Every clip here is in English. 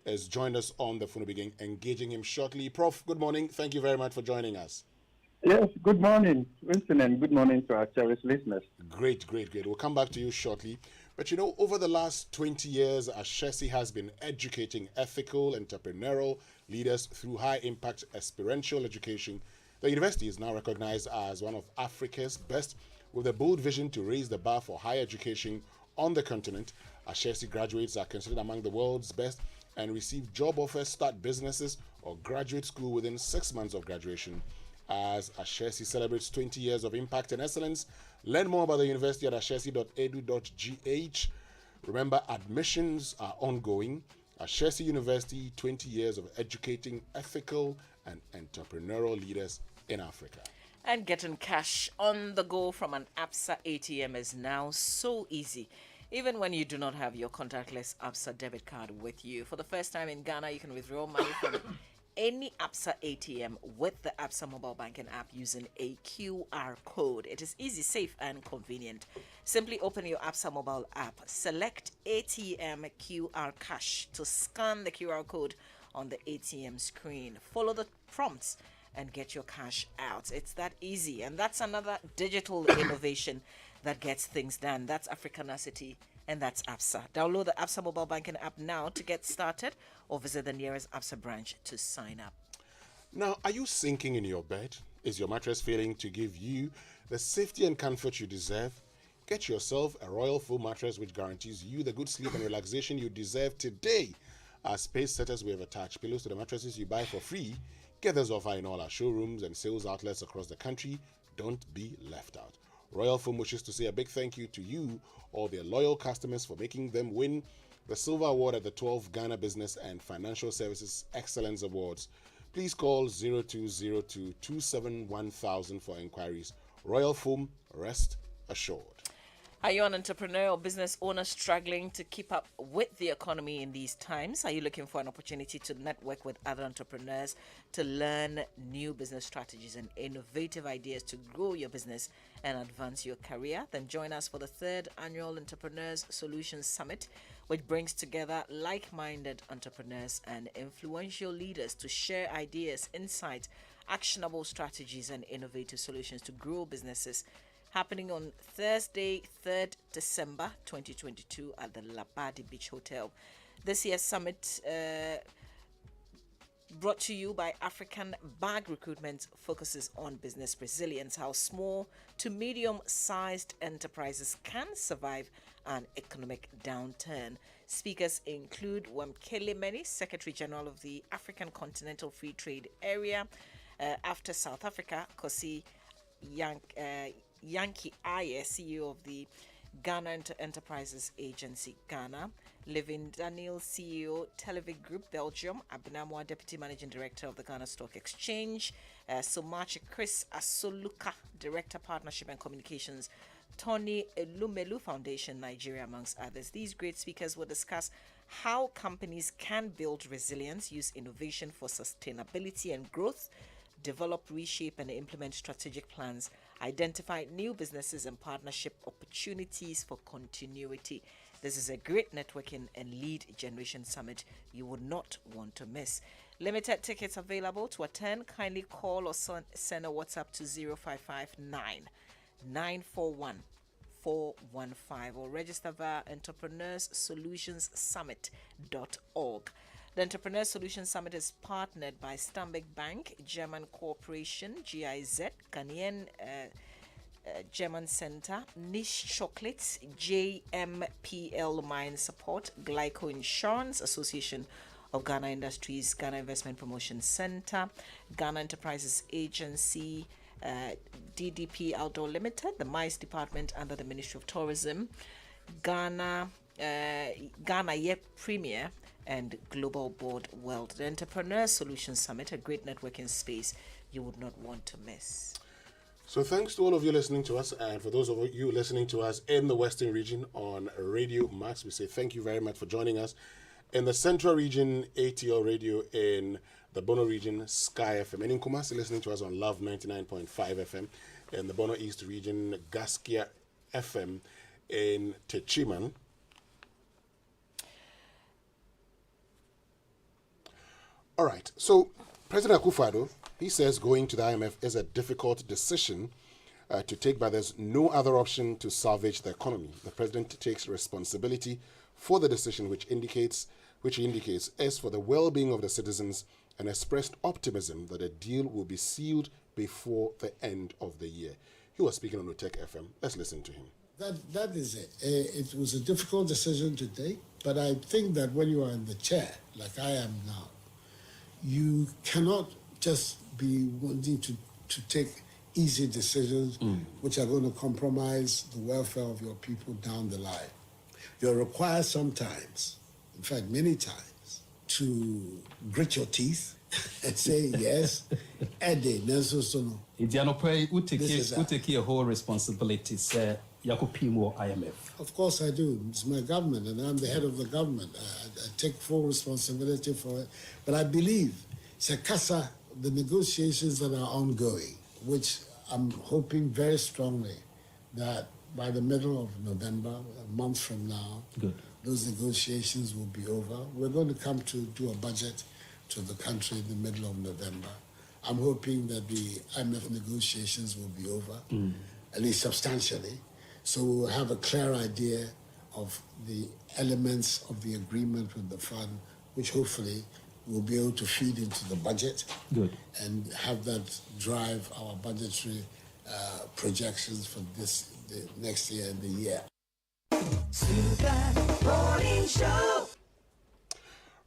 has joined us on the phone. We'll begin engaging him shortly. Prof, good morning. Thank you very much for joining us. Yes, good morning, Winston, and good morning to our cherished listeners. Great. We'll come back to you shortly. But over the last 20 years, Ashesi has been educating ethical, entrepreneurial leaders through high impact experiential education. The university is now recognized as one of Africa's best, with a bold vision to raise the bar for higher education on the continent. Ashesi graduates are considered among the world's best and receive job offers, start businesses, or graduate school within 6 months of graduation. As Ashesi celebrates 20 years of impact and excellence, learn more about the university at ashesi.edu.gh. Remember, admissions are ongoing. Ashesi University, 20 years of educating ethical and entrepreneurial leaders in Africa. And getting cash on the go from an ABSA ATM is now so easy, even when you do not have your contactless ABSA debit card with you. For the first time in Ghana, you can withdraw money from any ABSA ATM with the ABSA mobile banking app using a QR code. It is easy, safe, and convenient. Simply open your ABSA mobile app, select ATM QR cash to scan the QR code on the ATM screen. Follow the prompts and get your cash out. It's that easy. And that's another digital innovation that gets things done. That's Africanacity, and that's ABSA. Download the ABSA mobile banking app now to get started, or visit the nearest ABSA branch to sign up. Now, are you sinking in your bed? Is your mattress failing to give you the safety and comfort you deserve? Get yourself a Royal Foam mattress which guarantees you the good sleep and relaxation you deserve today. As pace setters, we have attached pillows to the mattresses you buy for free. Get this offer in all our showrooms and sales outlets across the country. Don't be left out. Royal Foam wishes to say a big thank you to you, all their loyal customers, for making them win the Silver Award at the 12th Ghana Business and Financial Services Excellence Awards. Please call 0202 271 for inquiries. Royal Foam, rest assured. Are you an entrepreneur or business owner struggling to keep up with the economy in these times? Are you looking for an opportunity to network with other entrepreneurs, to learn new business strategies and innovative ideas to grow your business and advance your career? Then join us for the 3rd Annual Entrepreneurs Solutions Summit, which brings together like-minded entrepreneurs and influential leaders to share ideas, insights, actionable strategies, and innovative solutions to grow businesses. Happening on Thursday, 3rd December 2022 at the Labadi Beach Hotel. This year's summit brought to you by African Bag Recruitment focuses on business resilience, how small to medium-sized enterprises can survive an economic downturn. Speakers include Wamkele Meni, Secretary General of the African Continental Free Trade Area. After South Africa, Kosi Yankee Aye, CEO of the Ghana Enterprises Agency, Ghana. Levin Daniel, CEO, Televic Group, Belgium. Abin Amoah, Deputy Managing Director of the Ghana Stock Exchange. Somachi Chris Asoluka, Director, Partnership and Communications, Tony Elumelu Foundation, Nigeria, amongst others. These great speakers will discuss how companies can build resilience, use innovation for sustainability and growth, develop, reshape, and implement strategic plans, identify new businesses and partnership opportunities for continuity. This is a great networking and lead generation summit you would not want to miss. Limited tickets available. To attend, kindly call or send a WhatsApp to 0559 941 415 or register via entrepreneursolutionssummit.org. The Entrepreneur Solutions Summit is partnered by Stanbic Bank, German Corporation, GIZ, Ghanaian German Center, Niche Chocolates, JMPL Mine Support, Glyco Insurance, Association of Ghana Industries, Ghana Investment Promotion Center, Ghana Enterprises Agency, DDP Outdoor Limited, the MICE Department under the Ministry of Tourism, Ghana Yep Premier, and Global Board World. The Entrepreneur Solutions Summit, a great networking space you would not want to miss. So thanks to all of you listening to us, and for those of you listening to us in the Western region on Radio Max, we say thank you very much for joining us. In the Central region, ATL Radio. In the Bono region, Sky FM. And in Kumasi, listening to us on Love 99.5 FM. In the Bono East region, Gaskia FM. In Techiman, All right. So President Akufo-Addo, he says going to the IMF is a difficult decision to take, but there's no other option to salvage the economy. The president takes responsibility for the decision, which he indicates is for the well-being of the citizens, and expressed optimism that a deal will be sealed before the end of the year. He was speaking on Utech FM. Let's listen to him. That is it. It was a difficult decision to take, but I think that when you are in the chair, like I am now, you cannot just be wanting to take easy decisions which are going to compromise the welfare of your people down the line. You're required sometimes, in fact many times, to grit your teeth and say yes, Eddie, Nelson Sono. Take a whole responsibility, sir. Yakupimo IMF. Of course I do. It's my government and I'm the head of the government. I take full responsibility for it. But I believe, Sekasa, the negotiations that are ongoing, which I'm hoping very strongly that by the middle of November, a month from now, those negotiations will be over. We're going to come to do a budget to the country in the middle of November. I'm hoping that the IMF negotiations will be over, at least substantially. So we'll have a clear idea of the elements of the agreement with the fund, which hopefully we'll be able to feed into the budget and have that drive our budgetary projections for the next year and the year.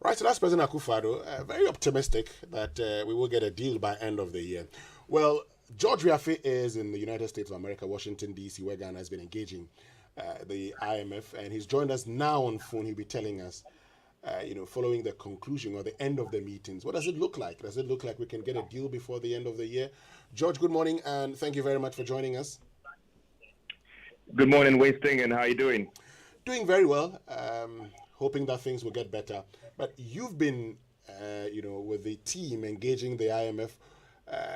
Right, so that's President Akufo-Addo, very optimistic that we will get a deal by end of the year. Well, George Wiafe is in the United States of America, Washington, D.C., where Ghana has been engaging the IMF, and he's joined us now on phone. He'll be telling us, following the conclusion or the end of the meetings, what does it look like? Does it look like we can get a deal before the end of the year? George, good morning, and thank you very much for joining us. Good morning, Winston, and how are you doing? Doing very well, hoping that things will get better. But you've been, with the team engaging the IMF.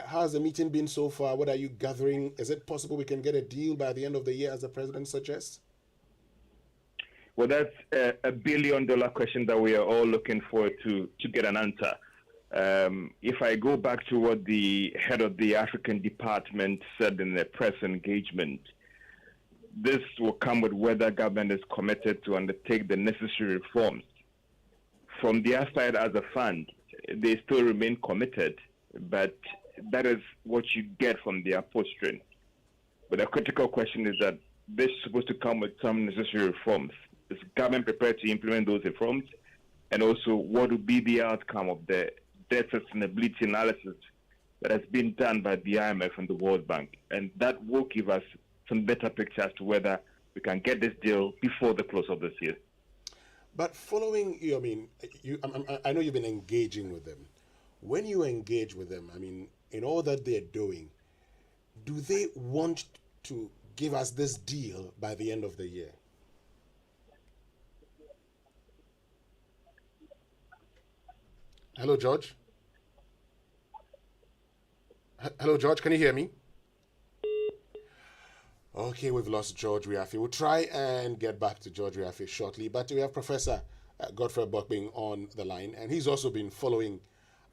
How's the meeting been so far? What are you gathering? Is it possible we can get a deal by the end of the year, as the president suggests? Well, that's $1 billion question that we are all looking for to get an answer. If I go back to what the head of the African department said in the press engagement, this will come with whether government is committed to undertake the necessary reforms. From their side as a fund, they still remain committed, but that is what you get from their posturing. But the critical question is that this is supposed to come with some necessary reforms. Is government prepared to implement those reforms? And also, what would be the outcome of the debt sustainability analysis that has been done by the IMF and the World Bank? And that will give us some better picture as to whether we can get this deal before the close of this year. But following, I know you've been engaging with them. When you engage with them, in all that they're doing, do they want to give us this deal by the end of the year? Hello, George? Hello, George, can you hear me? Okay, we've lost George Wiafe. We'll try and get back to George Wiafe shortly, but we have Professor Godred Bokpin on the line, and he's also been following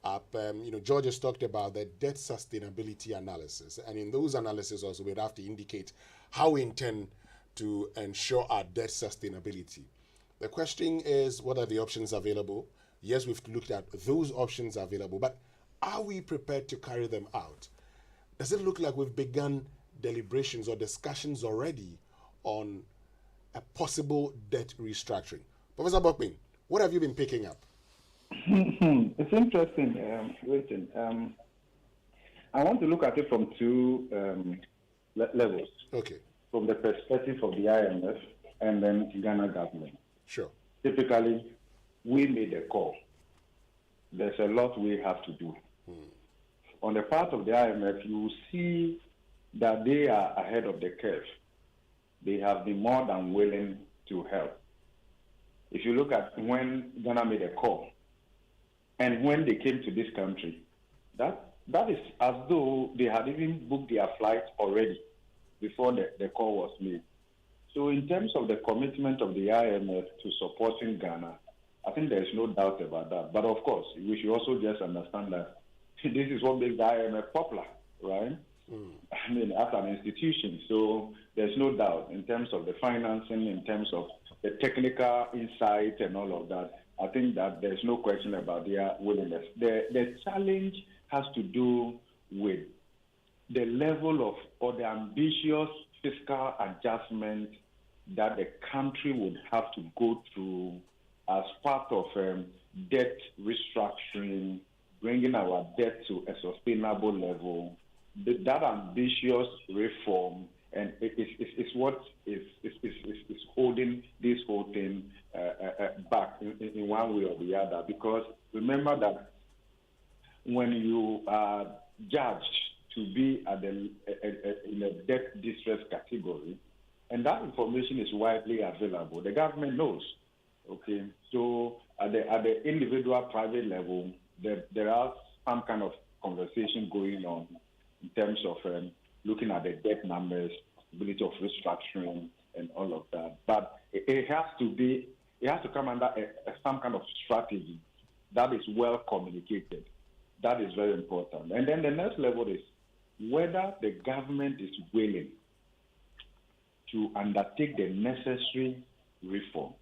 up. George has talked about the debt sustainability analysis, and in those analyses also we'd have to indicate how we intend to ensure our debt sustainability. The question is, what are the options available? Yes, we've looked at those options available, but are we prepared to carry them out? Does it look like we've begun deliberations or discussions already on a possible debt restructuring? Professor Bokpin, what have you been picking up? It's interesting, Winston. I want to look at it from two levels. Okay. From the perspective of the IMF and then Ghana government. Sure. Typically, we made a call. There's a lot we have to do. On the part of the IMF, you will see that they are ahead of the curve. They have been more than willing to help. If you look at when Ghana made a call and when they came to this country, that is as though they had even booked their flight already before the call was made. So in terms of the commitment of the IMF to supporting Ghana, I think there's no doubt about that. But of course, we should also just understand that this is what makes the IMF popular, right? I mean, as an institution. So there's no doubt in terms of the financing, in terms of the technical insight and all of that. I think that there's no question about their willingness. The challenge has to do with the level of or the ambitious fiscal adjustment that the country would have to go through as part of debt restructuring, bringing our debt to a sustainable level. That ambitious reform, and it's what is holding this whole thing back in one way or the other. Because remember that when you are judged to be in a debt distress category, and that information is widely available, the government knows. Okay, so at the individual private level, there are some kind of conversation going on in terms of looking at the debt numbers, possibility of restructuring, and all of that. But it has to come under some kind of strategy that is well communicated. That is very important. And then the next level is whether the government is willing to undertake the necessary reform.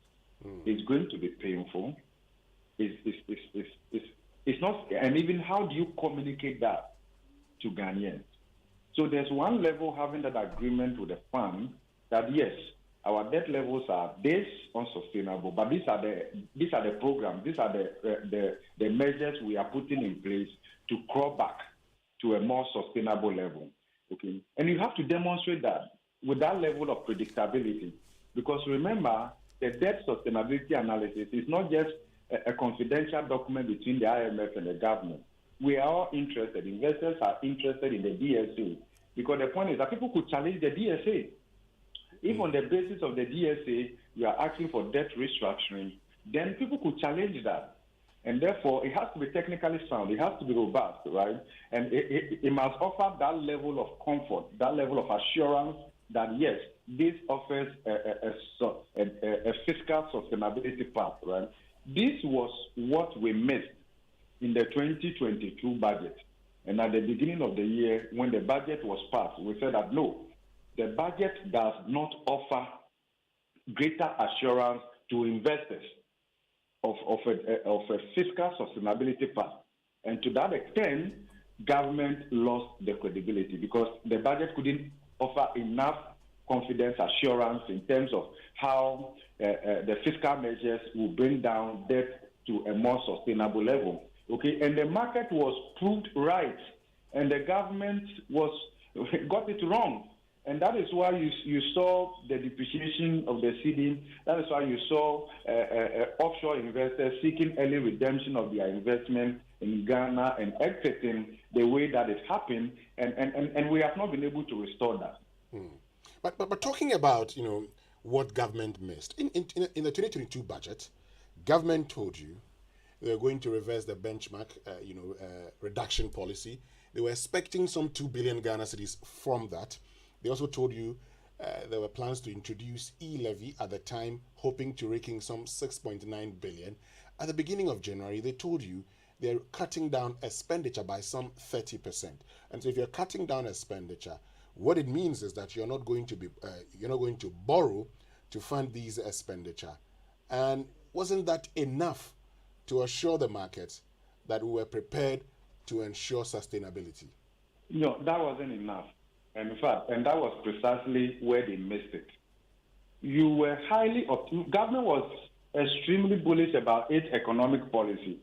It's going to be painful. It's not, and even how do you communicate that to Ghanaians? So there's one level having that agreement with the fund that yes, our debt levels are this unsustainable, but these are the programs, these are the measures we are putting in place to crawl back to a more sustainable level. Okay, and you have to demonstrate that with that level of predictability, because remember, the debt sustainability analysis is not just a confidential document between the IMF and the government. We are all interested, investors are interested in the DSA, because the point is that people could challenge the DSA. If on the basis of the DSA, you are asking for debt restructuring, then people could challenge that. And therefore, it has to be technically sound, it has to be robust, right? And it must offer that level of comfort, that level of assurance that yes, this offers a fiscal sustainability path, right? This was what we missed in the 2022 budget. And at the beginning of the year, when the budget was passed, we said that no, the budget does not offer greater assurance to investors of a fiscal sustainability path. And to that extent, government lost the credibility because the budget couldn't offer enough confidence assurance in terms of how the fiscal measures will bring down debt to a more sustainable level. Okay, and the market was proved right, and the government got it wrong. And that is why you saw the depreciation of the cedi. That is why you saw offshore investors seeking early redemption of their investment in Ghana and exiting the way that it happened. And we have not been able to restore that. But talking about, what government missed. In the 2022 budget, government told you they were going to reverse the benchmark, reduction policy. They were expecting some 2 billion Ghana cedis from that. They also told you there were plans to introduce e-levy at the time, hoping to rake in some 6.9 billion. At the beginning of January, they told you they're cutting down expenditure by some 30%. And so if you're cutting down expenditure, what it means is that you're not going to borrow to fund these expenditure. And wasn't that enough to assure the markets that we were prepared to ensure sustainability? No, that wasn't enough. And in fact, and that was precisely where they missed it. You were government was extremely bullish about its economic policy,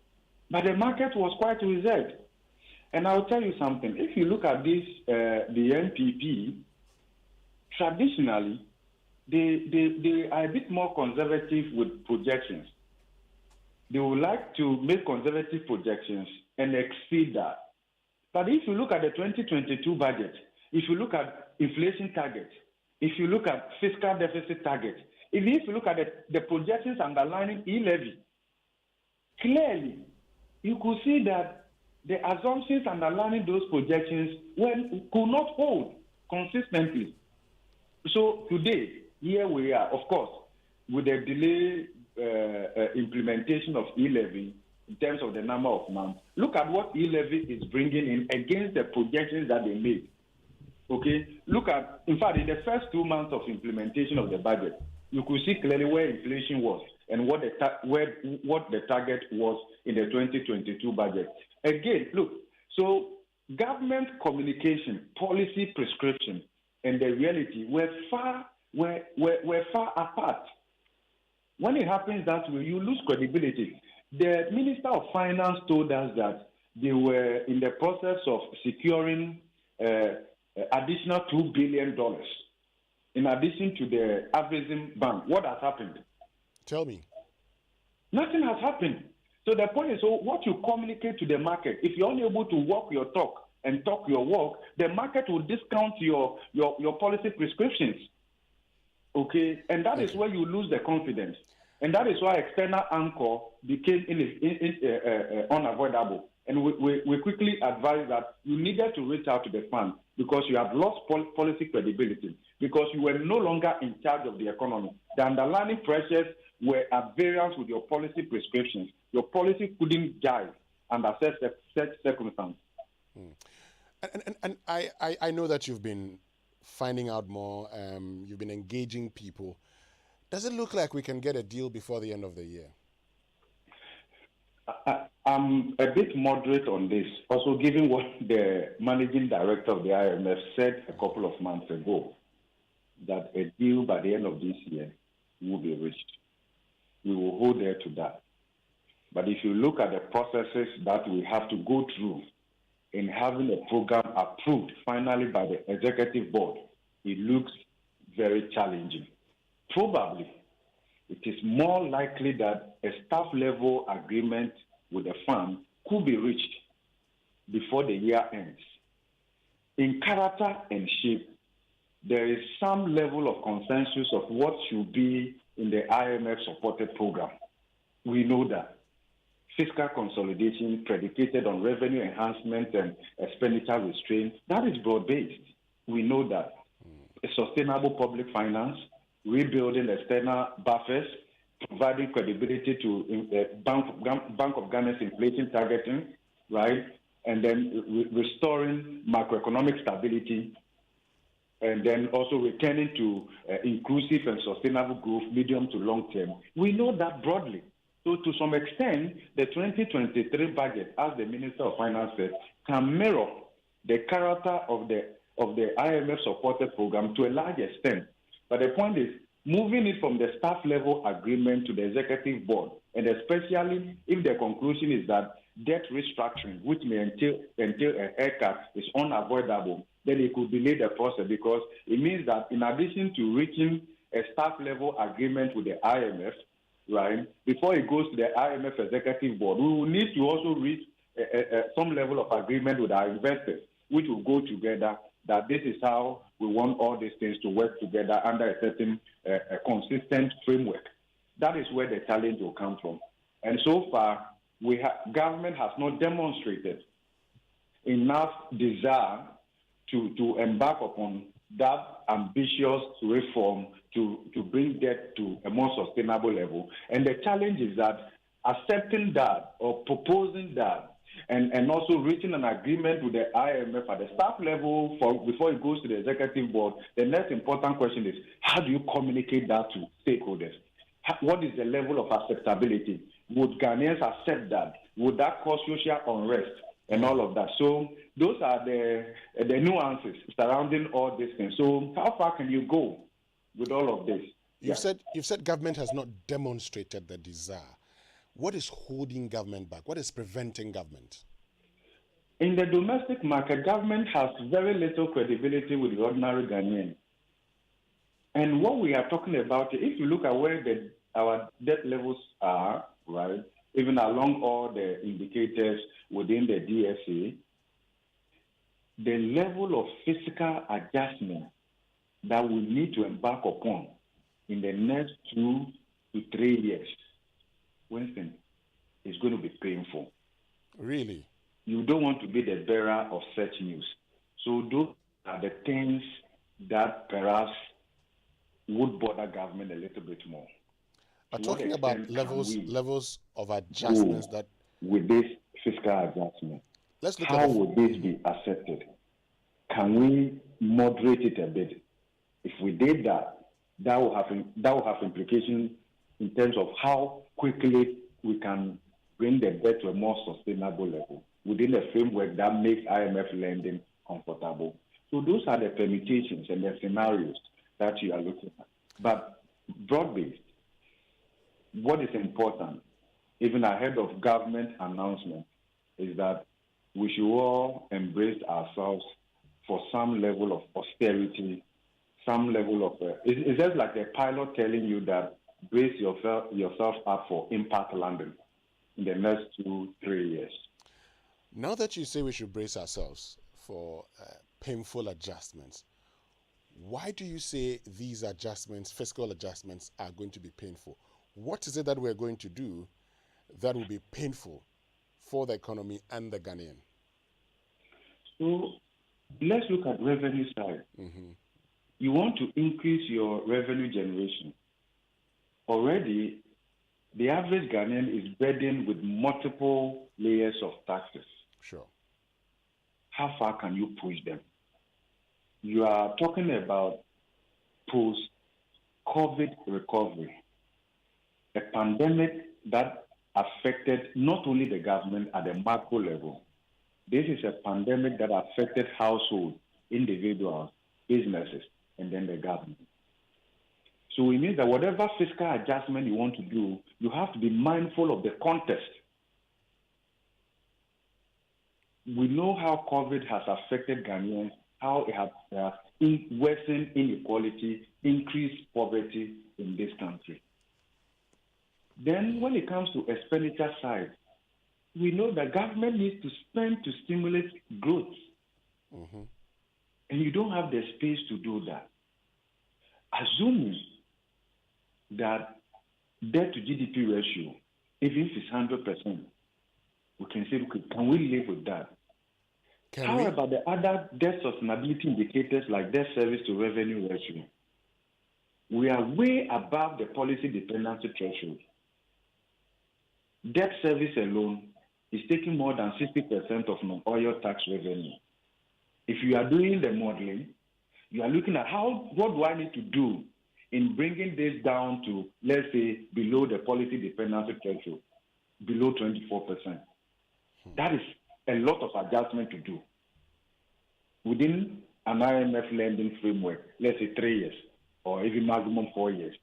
but the market was quite reserved. And I'll tell you something. If you look at this, the NPP, traditionally, they are a bit more conservative with projections. They would like to make conservative projections and exceed that. But if you look at the 2022 budget, if you look at inflation targets, if you look at fiscal deficit targets, if you look at the projections underlying e-levy, clearly you could see that the assumptions underlying those projections could not hold consistently. So today, here we are, of course, with a delay implementation of e-levy in terms of the number of months, look at what e-levy is bringing in against the projections that they made. Okay, look at, in fact, in the first 2 months of implementation of the budget, you could see clearly where inflation was and what the target was in the 2022 budget. Again, look, so government communication, policy prescription, and the reality were far apart. When it happens that way, you lose credibility. The Minister of Finance told us that they were in the process of securing additional $2 billion in addition to the Afrexim Bank. What has happened? Tell me. Nothing has happened. So the point is, so what you communicate to the market, if you're unable to walk your talk and talk your walk, the market will discount your policy prescriptions. Okay, and that is where you lose the confidence. And that is why external anchor became unavoidable. And we quickly advised that you needed to reach out to the fund because you have lost policy credibility, because you were no longer in charge of the economy. The underlying pressures were at variance with your policy prescriptions. Your policy couldn't jive under such circumstances. And I know that you've been finding out more, you've been engaging people. Does it look like we can get a deal before the end of the year? I'm a bit moderate on this, also given what the managing director of the IMF said a couple of months ago, that a deal by the end of this year will be reached. We will hold there to that. But if you look at the processes that we have to go through in having a program approved finally by the executive board, it looks very challenging. Probably, it is more likely that a staff level agreement with the fund could be reached before the year ends. In character and shape, there is some level of consensus of what should be in the IMF-supported program. We know that. Fiscal consolidation predicated on revenue enhancement and expenditure restraint, that is broad-based. We know that. A sustainable public finance, rebuilding external buffers, providing credibility to Bank of Ghana's inflation targeting, right? And then restoring macroeconomic stability, and then also returning to inclusive and sustainable growth, medium to long term. We know that broadly. So to some extent, the 2023 budget, as the Minister of Finance said, can mirror the character of the IMF-supported program to a large extent. But the point is, moving it from the staff level agreement to the executive board, and especially if the conclusion is that debt restructuring, which may entail a haircut, is unavoidable, then it could delay the process, because it means that in addition to reaching a staff level agreement with the IMF, right, before it goes to the IMF executive board, we will need to also reach some level of agreement with our investors, which will go together, that this is how we want all these things to work together under a certain consistent framework. That is where the challenge will come from. And so far, government has not demonstrated enough desire to embark upon that ambitious reform to bring debt to a more sustainable level. And the challenge is that accepting that or proposing that and also reaching an agreement with the IMF at the staff level before it goes to the executive board, the next important question is, how do you communicate that to stakeholders? What is the level of acceptability? Would Ghanaians accept that? Would that cause social unrest and all of that? So those are the nuances surrounding all these things. So how far can you go with all of this? You've said government has not demonstrated the desire. What is holding government back? What is preventing government? In the domestic market, government has very little credibility with the ordinary Ghanaian. And what we are talking about, if you look at where our debt levels are, right, even along all the indicators within the DSA, the level of fiscal adjustment that we need to embark upon in the next 2 to 3 years, Winston, is going to be painful. Really? You don't want to be the bearer of such news. So those are the things that perhaps would bother government a little bit more. But to what talking about extent levels of adjustments that with this fiscal adjustment, let's look how at would this be accepted? Can we moderate it a bit? If we did that, that will have implications in terms of how quickly we can bring the debt to a more sustainable level within a framework that makes IMF lending comfortable. So those are the permutations and the scenarios that you are looking at. But broad-based, what is important, even ahead of government announcement, is that we should all embrace ourselves for some level of austerity, some level of... it's just like a pilot telling you that brace yourself up for impact landing in the next 2-3 years. Now that you say we should brace ourselves for painful adjustments, why do you say these adjustments, fiscal adjustments, are going to be painful? What is it that we're going to do that will be painful for the economy and the Ghanaian? So let's look at revenue side. Mm-hmm. You want to increase your revenue generation. Already, the average Ghanaian is burdened with multiple layers of taxes. Sure. How far can you push them? You are talking about post-COVID recovery, a pandemic that affected not only the government at the macro level. This is a pandemic that affected households, individuals, businesses, and then the government. So it means that whatever fiscal adjustment you want to do, you have to be mindful of the context. We know how COVID has affected Ghanaians, how it has worsened inequality, increased poverty in this country. Then when it comes to expenditure side, we know that government needs to spend to stimulate growth. Mm-hmm. And you don't have the space to do that. Assuming that debt to GDP ratio, even if it's 100%, we can say, okay, can we live with that? How about the other debt sustainability indicators like debt service to revenue ratio? We are way above the policy dependency threshold. Debt service alone is taking more than 60% of non-oil tax revenue. If you are doing the modeling, you are looking at what do I need to do in bringing this down to, let's say, below the policy dependency threshold, below 24%. That is a lot of adjustment to do within an IMF lending framework, let's say 3 years or even maximum 4 years.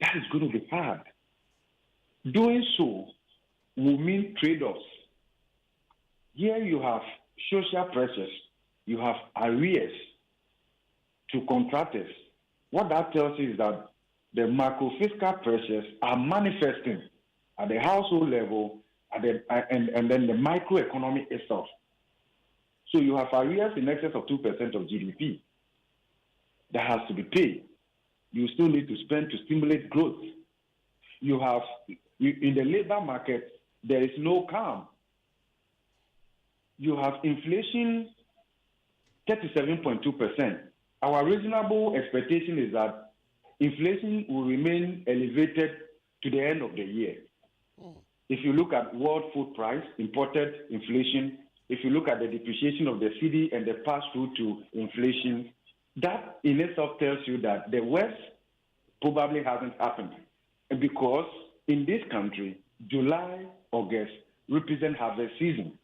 That is going to be hard. Doing so will mean trade-offs. Here you have social pressures, you have arrears to contractors. What that tells you is that the macro-fiscal pressures are manifesting at the household level and then the microeconomy itself. So you have arrears in excess of 2% of GDP that has to be paid. You still need to spend to stimulate growth. You have, in the labor market, there is no calm. You have inflation 37.2%. Our reasonable expectation is that inflation will remain elevated to the end of the year. If you look at world food price, imported inflation, if you look at the depreciation of the cedi and the pass-through to inflation, that in itself tells you that the worst probably hasn't happened. Because in this country, July, August represent harvest season.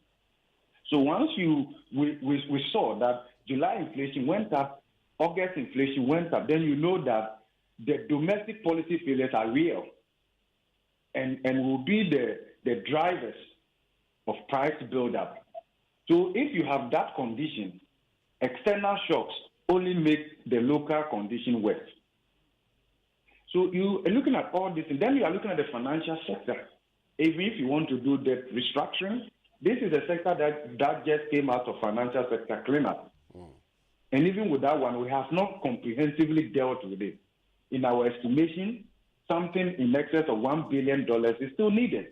So once we saw that July inflation went up, August inflation went up, then you know that the domestic policy failures are real and will be the drivers of price build-up. So if you have that condition, external shocks only make the local condition worse. So you are looking at all this, and then you are looking at the financial sector. Even if you want to do debt restructuring, this is a sector that just came out of financial sector cleanup. And even with that one, we have not comprehensively dealt with it. In our estimation, something in excess of $1 billion is still needed.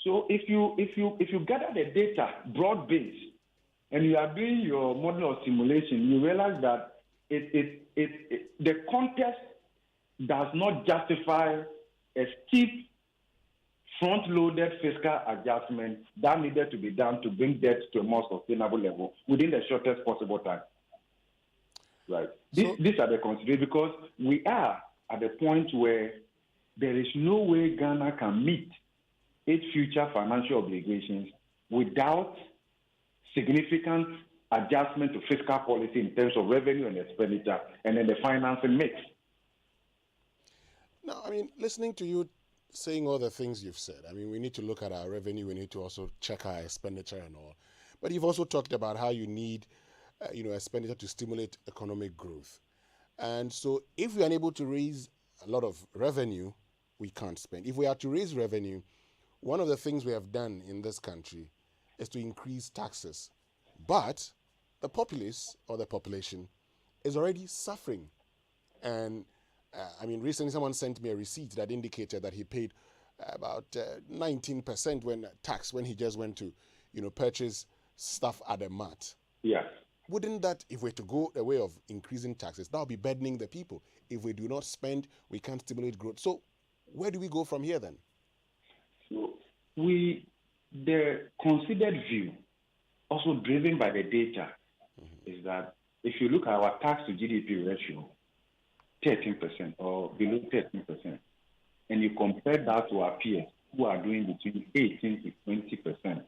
So if you gather the data broad-based and you are doing your model of simulation, you realize that the context does not justify a steep front-loaded fiscal adjustment that needed to be done to bring debt to a more sustainable level within the shortest possible time. Right. These are the considerations, because we are at the point where there is no way Ghana can meet its future financial obligations without significant adjustment to fiscal policy in terms of revenue and expenditure, and then the financing mix. Now, I mean, listening to you saying all the things you've said, I mean, we need to look at our revenue, we need to also check our expenditure and all. But you've also talked about how you need, expenditure to stimulate economic growth. And so if we are unable to raise a lot of revenue, we can't spend. If we are to raise revenue, one of the things we have done in this country is to increase taxes. But the populace or the population is already suffering. And recently someone sent me a receipt that indicated that he paid about 19% when he just went to, purchase stuff at the mart. Yeah. Wouldn't that, if we're to go the way of increasing taxes, that would be burdening the people? If we do not spend, we can't stimulate growth. So where do we go from here then? So the considered view, also driven by the data, is that if you look at our tax to GDP ratio, 13% or below 13%, and you compare that to our peers who are doing between 18 to 20%,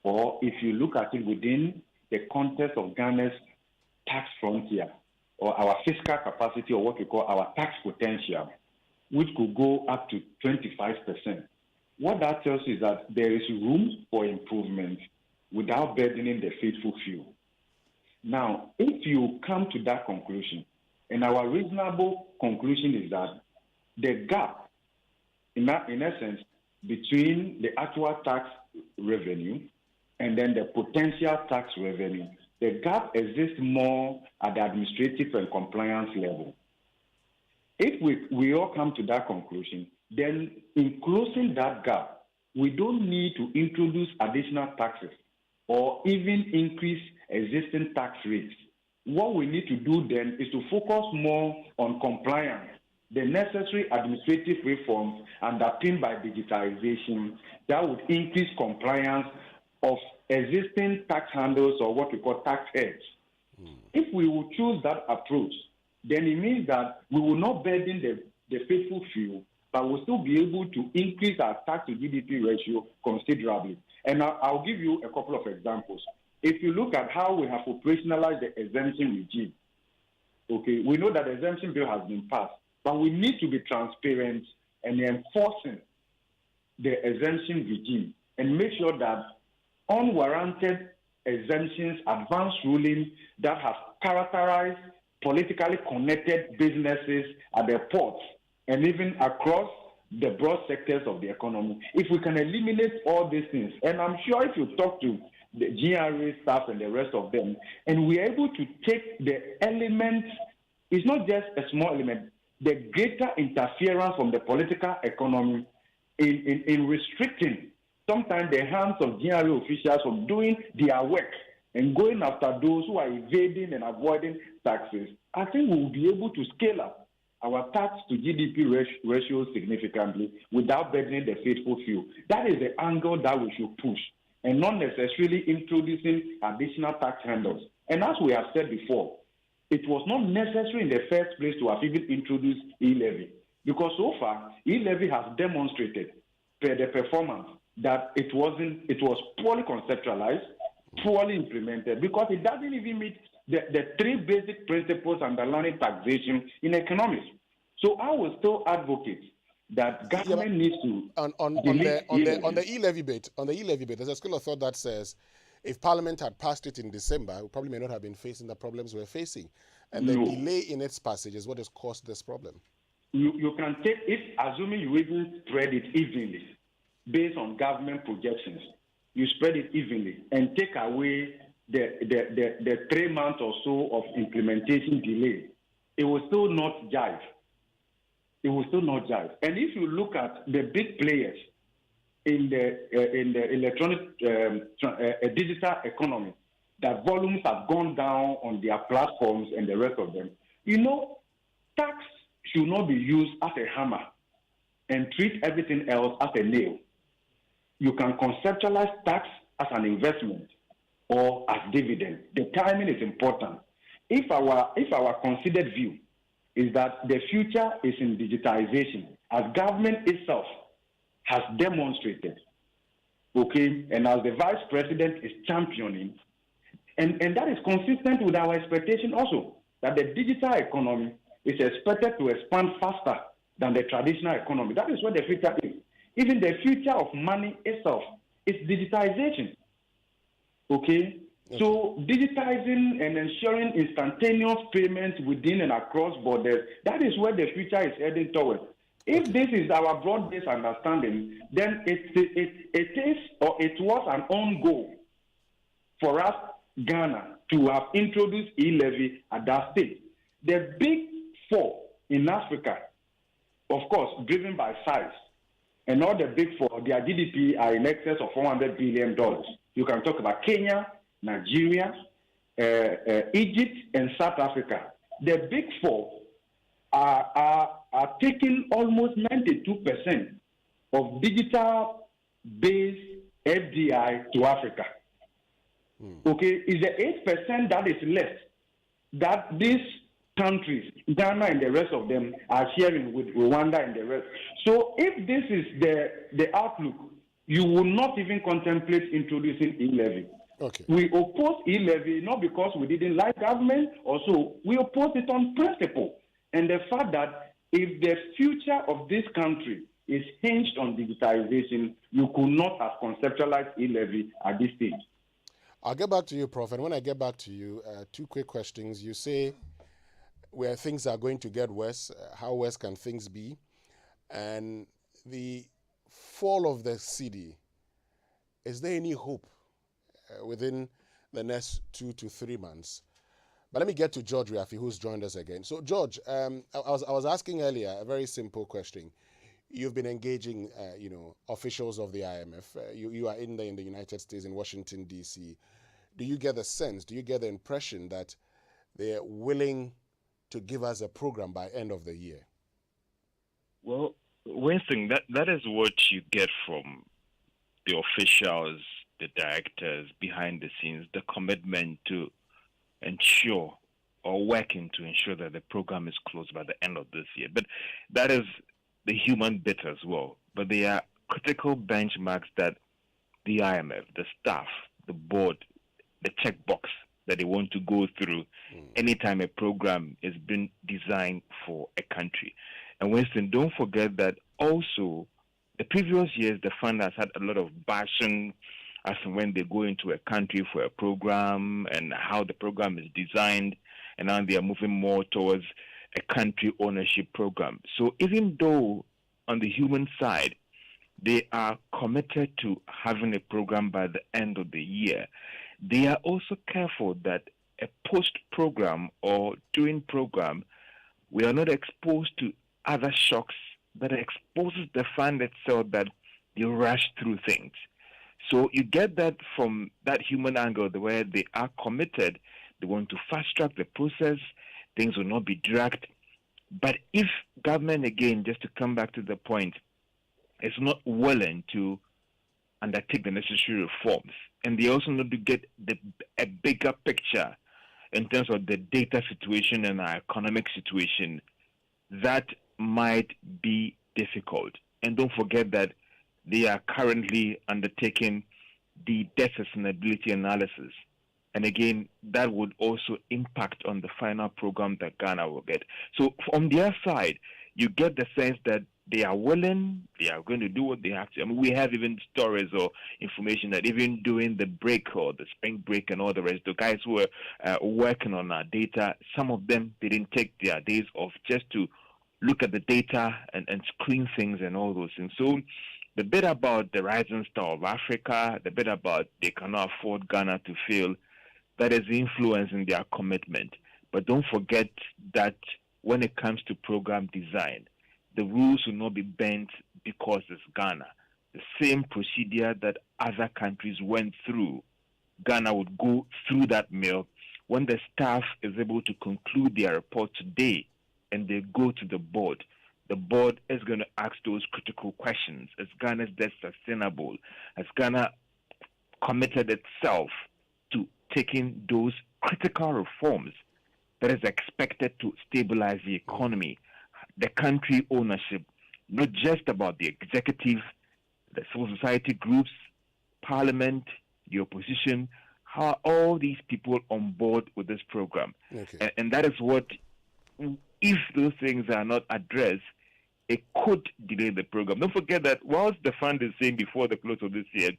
or if you look at it within the context of Ghana's tax frontier, or our fiscal capacity, or what we call our tax potential, which could go up to 25%. What that tells you is that there is room for improvement without burdening the faithful few. Now, if you come to that conclusion, and our reasonable conclusion is that the gap, in essence, between the actual tax revenue and then the potential tax revenue, the gap exists more at the administrative and compliance level. If we all come to that conclusion, then in closing that gap, we don't need to introduce additional taxes or even increase existing tax rates. What we need to do then is to focus more on compliance, the necessary administrative reforms underpinned by digitalization that would increase compliance of existing tax handles, or what we call tax heads. If we will choose that approach, then it means that we will not burden the faithful few, but we'll still be able to increase our tax to GDP ratio considerably. And I'll give you a couple of examples. If you look at how we have operationalized the exemption regime, okay, we know that the exemption bill has been passed, but we need to be transparent and enforcing the exemption regime and make sure that unwarranted exemptions, advance rulings that have characterized politically connected businesses at the ports and even across the broad sectors of the economy. If we can eliminate all these things, and I'm sure if you talk to the GRA staff and the rest of them, and we're able to take the elements, it's not just a small element, the greater interference from the political economy in restricting sometimes the hands of GRA officials from doing their work and going after those who are evading and avoiding taxes, I think we will be able to scale up our tax to GDP ratio significantly without burdening the faithful few. That is the angle that we should push, and not necessarily introducing additional tax handles. And as we have said before, it was not necessary in the first place to have even introduced e-levy, because so far, e-levy has demonstrated per the performance that it was poorly conceptualized, poorly implemented, because it doesn't even meet the three basic principles underlying taxation in economics. So I will still advocate that government needs to on the e-levy bit. On the e-levy bit, there's a school of thought that says if Parliament had passed it in December, we probably may not have been facing the problems we're facing, and the delay in its passage is what has caused this problem. You can take, if assuming you even spread it evenly based on government projections, you spread it evenly and take away the 3 months or so of implementation delay, it will still not jive. It will still not jive. And if you look at the big players in the electronic digital economy, that volumes have gone down on their platforms and the rest of them, tax should not be used as a hammer and treat everything else as a nail. You can conceptualize tax as an investment or as dividend. The timing is important. If our considered view is that the future is in digitization, as government itself has demonstrated, okay, and as the vice president is championing, and that is consistent with our expectation also, that the digital economy is expected to expand faster than the traditional economy. That is what the future is. Even the future of money itself is digitization. Okay? So digitizing and ensuring instantaneous payments within and across borders, that is where the future is heading towards. If this is our broad-based understanding, then it was an own goal for us, Ghana, to have introduced e-levy at that stage. The big four in Africa, of course, driven by size, and all the big four, their GDP are in excess of $400 billion. You can talk about Kenya, Nigeria, Egypt, and South Africa. The big four are taking almost 92% of digital-based FDI to Africa. Okay, is the 8% that is left that these countries, Ghana and the rest of them, are sharing with Rwanda and the rest. So if this is the outlook, you will not even contemplate introducing e-levy. Okay. We oppose e-levy not because we didn't like government, also we oppose it on principle. And the fact that if the future of this country is hinged on digitization, you could not have conceptualized e-levy at this stage. I'll get back to you, Prof. And when I get back to you, two quick questions. You say where things are going to get worse, how worse can things be? And the fall of the cedi, is there any hope within the next 2 to 3 months? But let me get to George Wiafe, who's joined us again. So, George, I was asking earlier a very simple question. You've been engaging, officials of the IMF. You are in the United States, in Washington, D.C. Do you get the sense, do you get the impression that they're willing to give us a program by end of the year? Well, Winston, that is what you get from the officials, the directors behind the scenes, the commitment to ensure or working to ensure that the program is closed by the end of this year. But that is the human bit as well. But there are critical benchmarks that the IMF, the staff, the board, the checkbox that they want to go through anytime a program is being designed for a country. And Winston, don't forget that also the previous years, the fund has had a lot of bashing as to when they go into a country for a program and how the program is designed, and now they are moving more towards a country ownership program. So even though on the human side, they are committed to having a program by the end of the year, they are also careful that a post-program or during program, we are not exposed to other shocks that exposes the fund itself that they rush through things. So you get that from that human angle, where they are committed, they want to fast-track the process, things will not be dragged. But if government, again, just to come back to the point, is not willing to undertake the necessary reforms, and they also need to get a bigger picture in terms of the data situation and our economic situation, that might be difficult. And don't forget that they are currently undertaking the debt sustainability analysis. And again, that would also impact on the final program that Ghana will get. So from their side, you get the sense that they are willing, they are going to do what they have to. I mean, we have even stories or information that even during the break or the spring break and all the rest, the guys who were working on our data, some of them didn't take their days off just to look at the data and screen things and all those things. So the bit about the rising star of Africa, the bit about they cannot afford Ghana to fail, that is influencing their commitment. But don't forget that when it comes to program design, the rules will not be bent because it's Ghana. The same procedure that other countries went through, Ghana would go through that mill. When the staff is able to conclude their report today, and they go to the board is going to ask those critical questions. Is Ghana's debt sustainable? Has Ghana committed itself to taking those critical reforms that is expected to stabilize the economy, the country ownership, not just about the executive, the civil society groups, parliament, the opposition, how are all these people on board with this program? Okay. And that is what, if those things are not addressed, it could delay the program. Don't forget that whilst the fund is saying before the close of this year,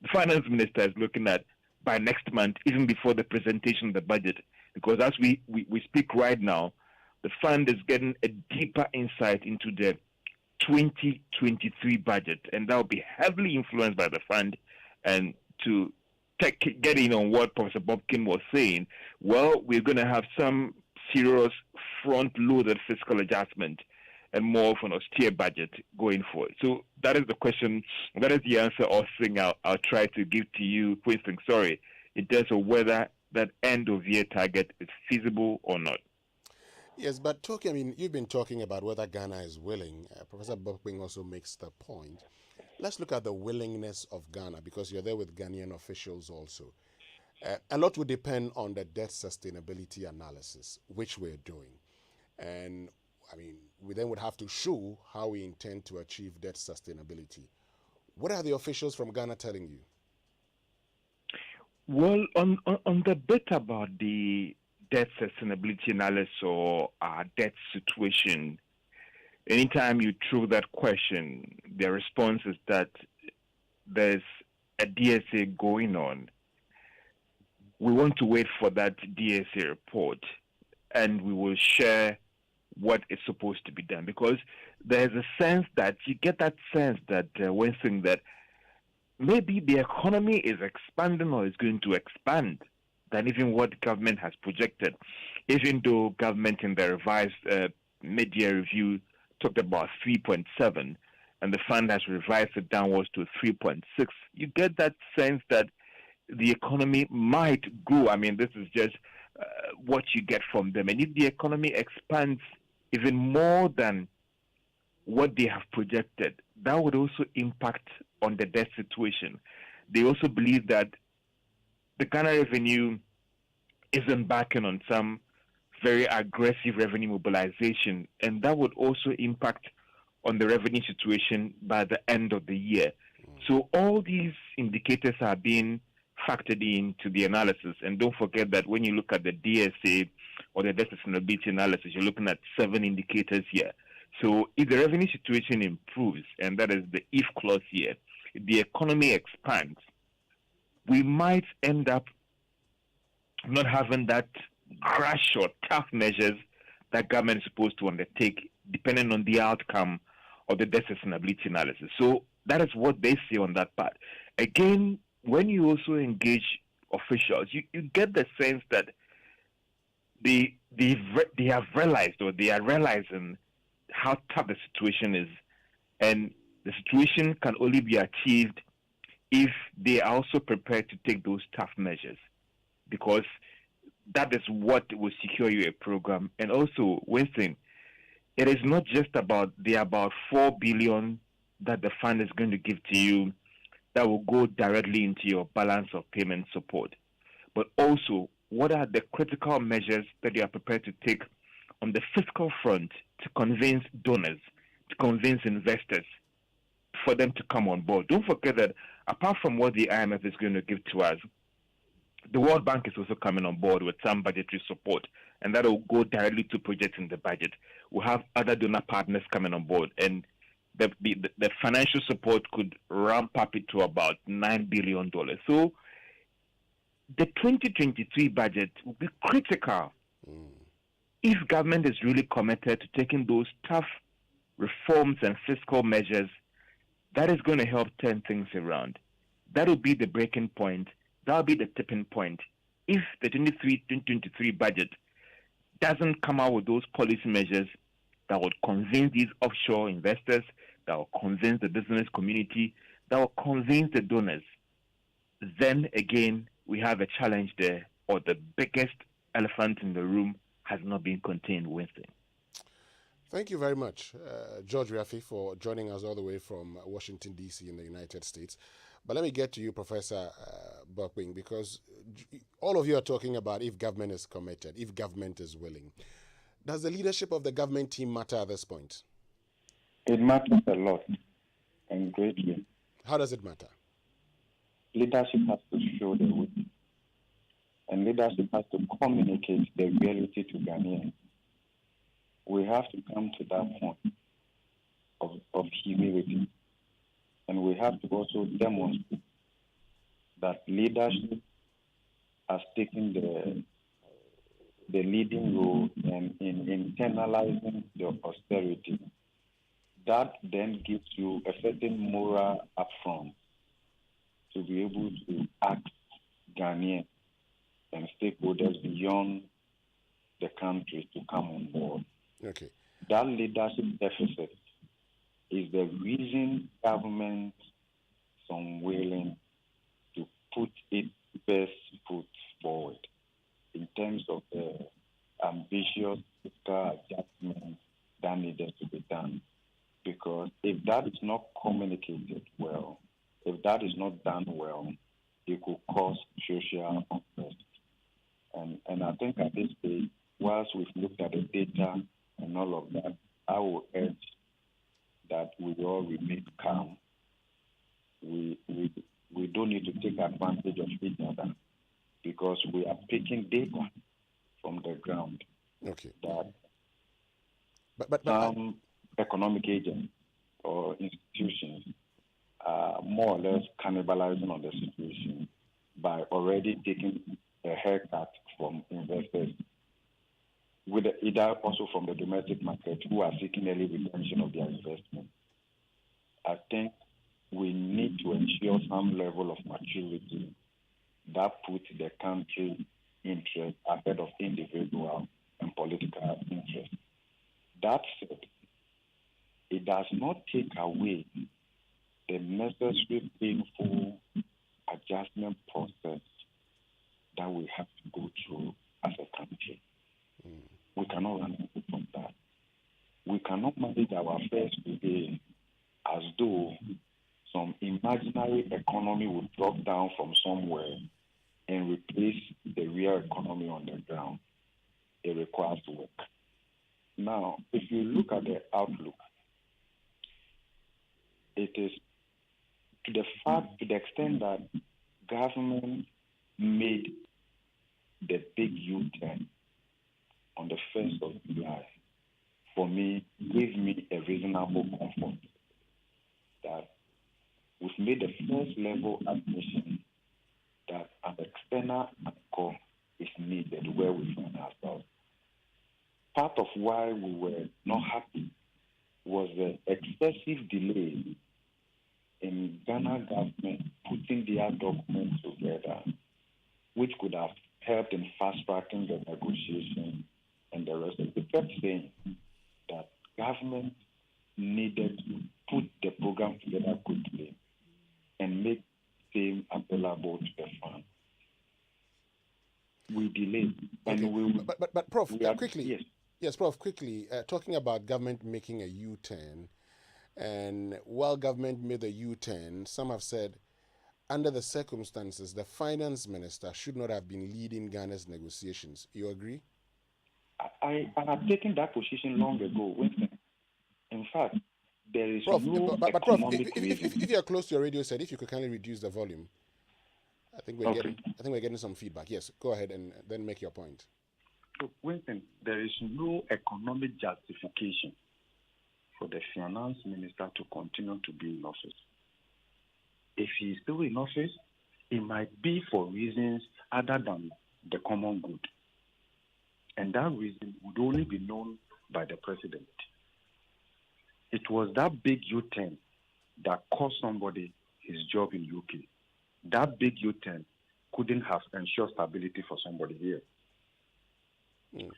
the finance minister is looking at by next month, even before the presentation of the budget, because as we speak right now, the fund is getting a deeper insight into the 2023 budget, and that will be heavily influenced by the fund. And to get in on what Professor Bokpin was saying, well, we're going to have some serious front-loaded fiscal adjustment and more of an austere budget going forward. So that is the question, that is the answer or thing I'll try to give to you, Winston, in terms of whether that end-of-year target is feasible or not. Yes, but you've been talking about whether Ghana is willing. Professor Bokpin also makes the point. Let's look at the willingness of Ghana, because you're there with Ghanaian officials also. A lot will depend on the debt sustainability analysis, which we're doing. And we then would have to show how we intend to achieve debt sustainability. What are the officials from Ghana telling you? Well, on the bit about the debt sustainability analysis or our debt situation, anytime you throw that question, the response is that there's a DSA going on. We want to wait for that DSA report, and we will share what is supposed to be done, because there's a sense that you get that sense that Winston, that maybe the economy is expanding or is going to expand than even what government has projected, even though government in the revised mid-year review talked about 3.7 and the fund has revised it downwards to 3.6. You get that sense that the economy might grow. This is just what you get from them. And if the economy expands even more than what they have projected, that would also impact on the debt situation. They also believe that the Ghana revenue is embarking on some very aggressive revenue mobilization, and that would also impact on the revenue situation by the end of the year. So all these indicators are being factored into the analysis. And don't forget that when you look at the DSA or the debt sustainability analysis, you're looking at 7 indicators here. So if the revenue situation improves, and that is the if clause here, if the economy expands, we might end up not having that crash or tough measures that government is supposed to undertake, depending on the outcome of the debt sustainability analysis. So that is what they say on that part. Again, when you also engage officials, you get the sense that they have realized, or they are realizing how tough the situation is, and the situation can only be achieved if they are also prepared to take those tough measures, because that is what will secure you a program. And also, Winston, it is not just about the about 4 billion that the fund is going to give to you that will go directly into your balance of payment support, but also what are the critical measures that you are prepared to take on the fiscal front to convince donors, to convince investors for them to come on board. Don't forget that apart from what the IMF is going to give to us, the World Bank is also coming on board with some budgetary support, and that will go directly to projects in the budget. We'll have other donor partners coming on board, and the financial support could ramp up it to about $9 billion. So the 2023 budget will be critical if government is really committed to taking those tough reforms and fiscal measures. That is going to help turn things around. That will be the breaking point. That will be the tipping point. If the 2023 budget doesn't come out with those policy measures that would convince these offshore investors, that will convince the business community, that will convince the donors, then again, we have a challenge there, or the biggest elephant in the room has not been contained, Winston. Thank you very much, George Wiafe, for joining us all the way from Washington, D.C. in the United States. But let me get to you, Professor Bokpin, because all of you are talking about if government is committed, if government is willing. Does the leadership of the government team matter at this point? It matters a lot and greatly. How does it matter? Leadership has to show the way, and leadership has to communicate the reality to Ghanaians. We have to come to that point of humility, and we have to also demonstrate that leadership has taken the leading role in internalizing the austerity. That then gives you a certain moral upfront to be able to ask Ghanaians and stakeholders beyond the country to come on board. Okay. That leadership deficit is the reason government is unwilling to put its best foot forward in terms of the ambitious fiscal adjustments that needed to be done. Because if that is not communicated well, if that is not done well, it could cause social unrest. And I think at this stage, whilst we've looked at the data and all of that, I will urge that we all remain calm. We don't need to take advantage of each other because we are picking data from the ground. Okay. That but some economic agents or institutions are more or less cannibalizing on the situation by already taking a haircut from investors, with either also from the domestic market who are seeking early redemption of their investment. I think we need to ensure some level of maturity that puts the country's interest ahead of individual and political interest. That said, it does not take away the necessary painful adjustment process that we have to go through as a country. We cannot run away from that. We cannot manage our affairs today as though some imaginary economy would drop down from somewhere and replace the real economy on the ground. It requires work. Now, if you look at the outlook, it is to the extent that government made the big U-turn on the 1st of July, for me, gave me a reasonable comfort that we've made the first level admission that an external Acquah is needed where we find ourselves. Part of why we were not happy was the excessive delay in Ghana government putting their documents together, which could have helped in fast-tracking the negotiation and the rest of it. They kept saying that government needed to put the program together quickly and make them available to the fund. We delayed. Okay. And we but Prof, quickly. Yes. Yes, Prof, quickly, talking about government making a U-turn, and while government made a U-turn, some have said, under the circumstances, the finance minister should not have been leading Ghana's negotiations. You agree? I have taken that position long ago, Winston. In fact, there is Prof, no but Prof, economic if you are close to your radio set, if you could kindly reduce the volume, I think we're Okay. getting some feedback. Yes, go ahead and then make your point. Look, Winston, there is no economic justification for the finance minister to continue to be in office. If he is still in office, it might be for reasons other than the common good. And that reason would only be known by the president. It was that big U-turn that cost somebody his job in UK. That big U-turn couldn't have ensured stability for somebody here.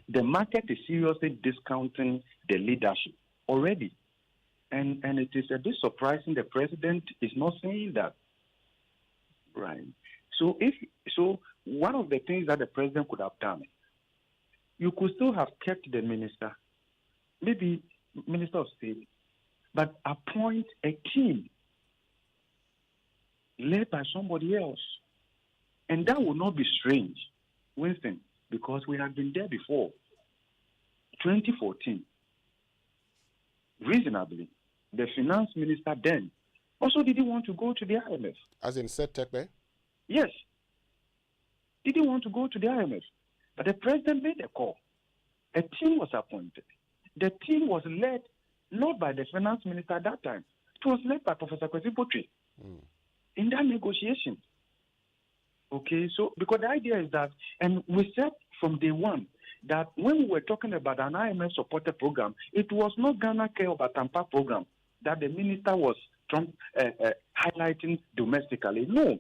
The market is seriously discounting the leadership already. And it is a bit surprising the president is not saying that. Right. So one of the things that the president could have done, you could still have kept the minister. Maybe Minister of State, but appoint a team led by somebody else. And that will not be strange, Winston, because we have been there before. 2014, reasonably, the finance minister then also didn't want to go to the IMF. As in said Tekbe? Yes. Didn't want to go to the IMF. But the president made a call. A team was appointed. The team was led not by the finance minister at that time. It was led by Professor Kwesi Potri in that negotiation. Okay, so because the idea is that, and we said from day one, that when we were talking about an IMF-supported program, it was not Ghana Care of Tampa program that the minister was highlighting domestically. No,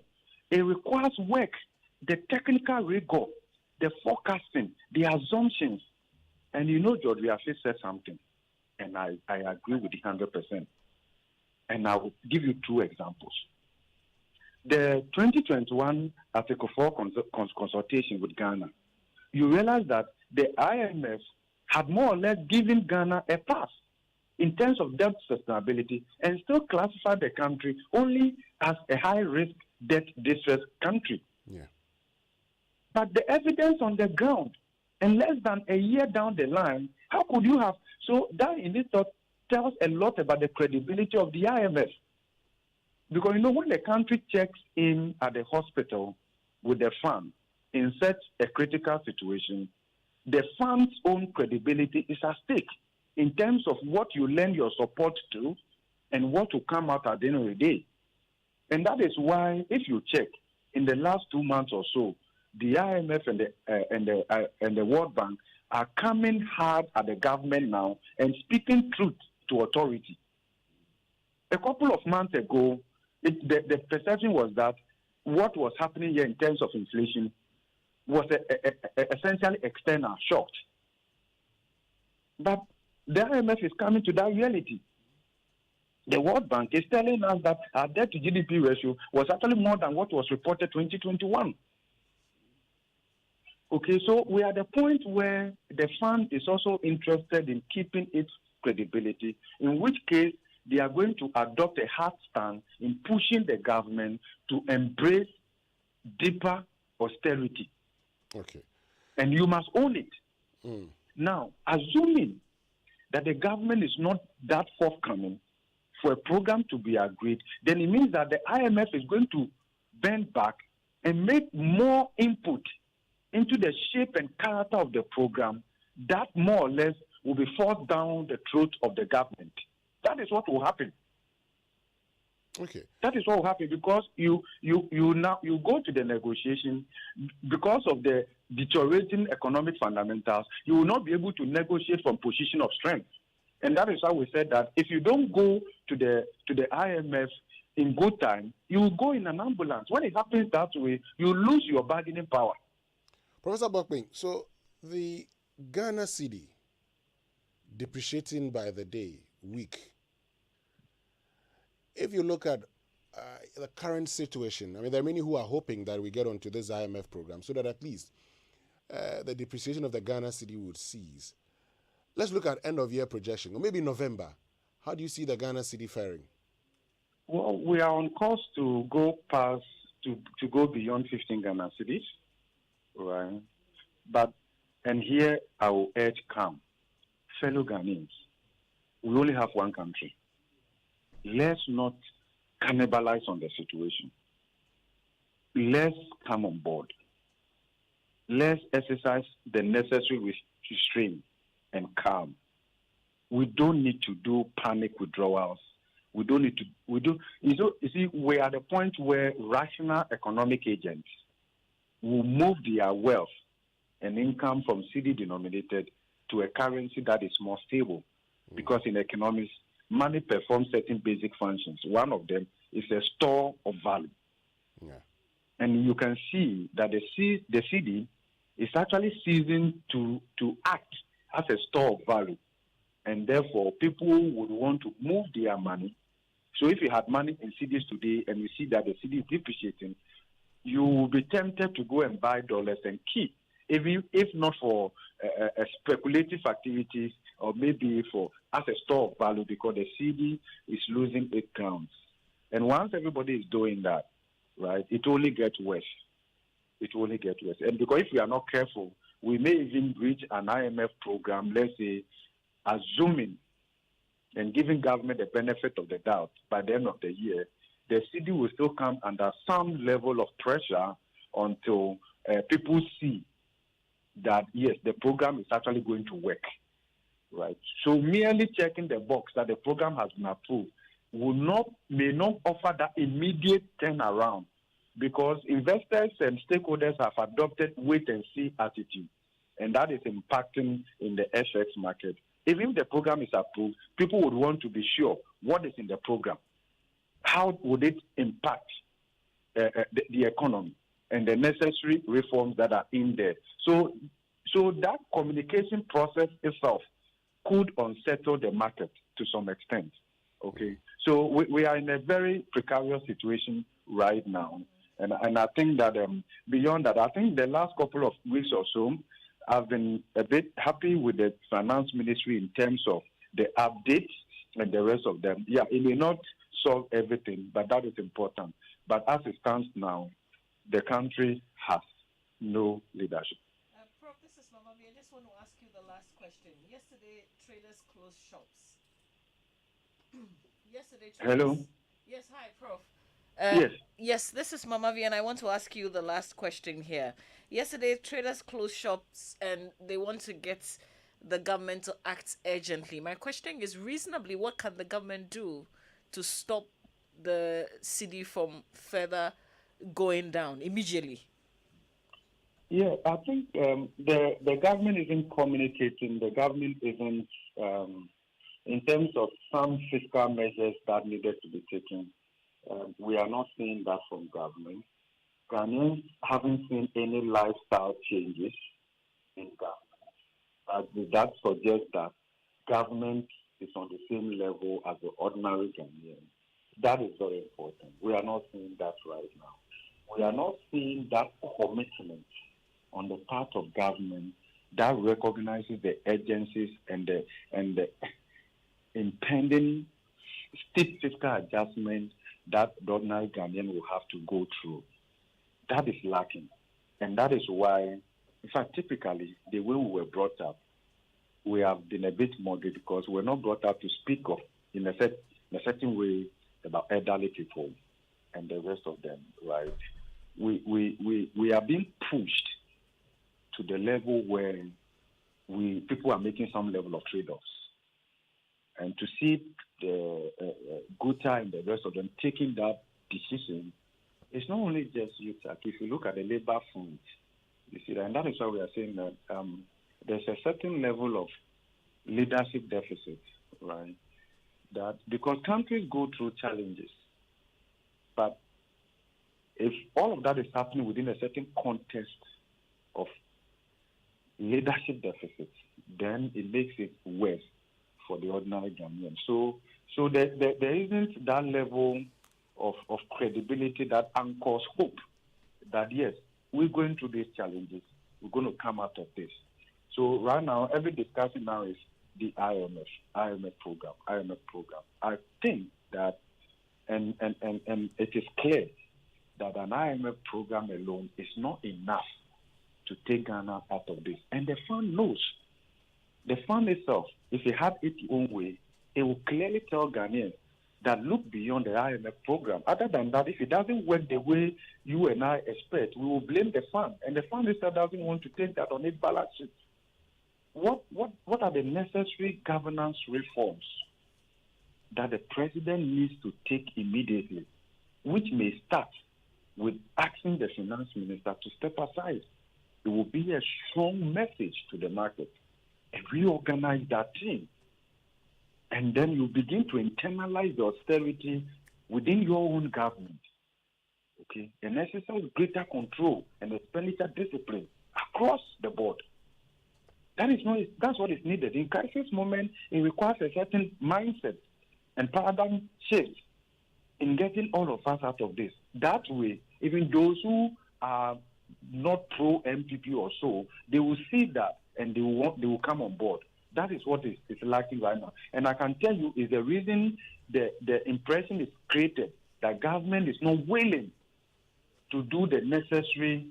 it requires work, the technical rigor, the forecasting, the assumptions. And you know, George, Wiafe said something, and I agree with it 100%. And I will give you two examples. The 2021 Article 4 consultation with Ghana, you realize that the IMF had more or less given Ghana a pass in terms of debt sustainability and still classified the country only as a high-risk debt distress country. Yeah. But the evidence on the ground, and less than a year down the line, how could you have? So that in itself tells a lot about the credibility of the IMF. Because, you know, when the country checks in at the hospital with the fund in such a critical situation, the fund's own credibility is at stake in terms of what you lend your support to and what will come out at the end of the day. And that is why, if you check, in the last 2 months or so, the IMF and the World Bank are coming hard at the government now and speaking truth to authority. A couple of months ago, the perception was that what was happening here in terms of inflation was essentially external, shocked. But the IMF is coming to that reality. The World Bank is telling us that our debt to GDP ratio was actually more than what was reported 2021. Okay, so we are at the point where the fund is also interested in keeping its credibility, in which case they are going to adopt a hard stand in pushing the government to embrace deeper austerity. Okay. And you must own it. Now, assuming that the government is not that forthcoming for a program to be agreed, then it means that the IMF is going to bend back and make more input into the shape and character of the program that more or less will be forced down the throat of the government. That is what will happen. Okay. That is what will happen because you go to the negotiation because of the deteriorating economic fundamentals. You will not be able to negotiate from position of strength, and that is why we said that if you don't go to the IMF in good time, you will go in an ambulance. When it happens that way, you lose your bargaining power. Professor Bokpin, so the Ghana cedi depreciating by the day, week. If you look at the current situation, I mean, there are many who are hoping that we get onto this IMF program so that at least the depreciation of the Ghana cedi would cease. Let's look at end of year projection, or maybe November. How do you see the Ghana cedi faring? Well, we are on course to go past, to go beyond 15 Ghana cedis, right? But, and here I will urge calm. Fellow Ghanaians, we only have one country. Let's not cannibalize on the situation. Let's come on board. Let's exercise the necessary restraint and calm. We don't need to do panic withdrawals. We don't need to. You see, we are at the point where rational economic agents will move their wealth and income from cedi denominated to a currency that is more stable. Because in economics, money performs certain basic functions. One of them is a store of value. Yeah. And you can see that the cedi is actually ceasing to act as a store of value. And therefore, people would want to move their money. So if you had money in cedis today and you see that the cedi is depreciating, you will be tempted to go and buy dollars and keep. if not for speculative activities or maybe for as a store of value because the CD is losing 8 crowns. And once everybody is doing that, right, it only gets worse. It only gets worse. And because if we are not careful, we may even reach an IMF program, let's say, assuming and giving government the benefit of the doubt by the end of the year, the CD will still come under some level of pressure until people see that, yes, the program is actually going to work, right? So merely checking the box that the program has been approved may not offer that immediate turnaround because investors and stakeholders have adopted wait-and-see attitude, and that is impacting in the FX market. Even if the program is approved, people would want to be sure what is in the program. How would it impact the economy and the necessary reforms that are in there? So that communication process itself could unsettle the market to some extent. Okay, so we are in a very precarious situation right now, and I think that beyond that, I think the last couple of weeks or so, I've been a bit happy with the finance ministry in terms of the updates and the rest of them. Yeah, it may not solve everything, but that is important. But as it stands now, the country has no leadership. Prof, this is Mamavi. I just want to ask you the last question. Yesterday, traders closed shops. Hello? Yes, hi, Prof. Yes. Yes, this is Mamavi, and I want to ask you the last question here. Yesterday, traders closed shops, and they want to get the government to act urgently. My question is, reasonably, what can the government do to stop the CD from further going down immediately? Yeah, I think the government isn't communicating. The government isn't, in terms of some fiscal measures that needed to be taken. We are not seeing that from government. Ghanaians haven't seen any lifestyle changes in government. That suggests that government is on the same level as the ordinary Ghanaian. That is very important. We are not seeing that right now. We are not seeing that commitment on the part of government that recognizes the agencies and the impending steep fiscal adjustment that the ordinary Ghanaian will have to go through. That is lacking. And that is why, in fact, typically, the way we were brought up, we have been a bit moderate because we're not brought up to speak of in a certain way about elderly people and the rest of them, right? We are being pushed to the level where people are making some level of trade-offs. And to see the Guta and the rest of them taking that decision, it's not only just UTAC. If you look at the labor front, you see that, and that is why we are saying that there's a certain level of leadership deficit, right? That because countries go through challenges, but if all of that is happening within a certain context of leadership deficit, then it makes it worse for the ordinary Ghanaian. So there isn't that level of credibility that anchors hope that, yes, we're going through these challenges, we're going to come out of this. So right now, every discussion now is the IMF program. I think that, and it is clear that an IMF program alone is not enough to take Ghana out of this. And the fund knows. The fund itself, if it had its own way, it will clearly tell Ghanaians that look beyond the IMF program. Other than that, if it doesn't work the way you and I expect, we will blame the fund. And the fund itself doesn't want to take that on its balance sheet. What are the necessary governance reforms that the president needs to take immediately, which may start with asking the finance minister to step aside? It will be a strong message to the market and reorganize that team. And then you begin to internalize the austerity within your own government. Okay? And exercise greater control and expenditure discipline across the board. That's what is needed. In crisis moment, it requires a certain mindset and paradigm shift in getting all of us out of this. That way, even those who are not pro MPP or so, they will see that and they will come on board. That is what is lacking right now. And I can tell you is the reason the impression is created that government is not willing to do the necessary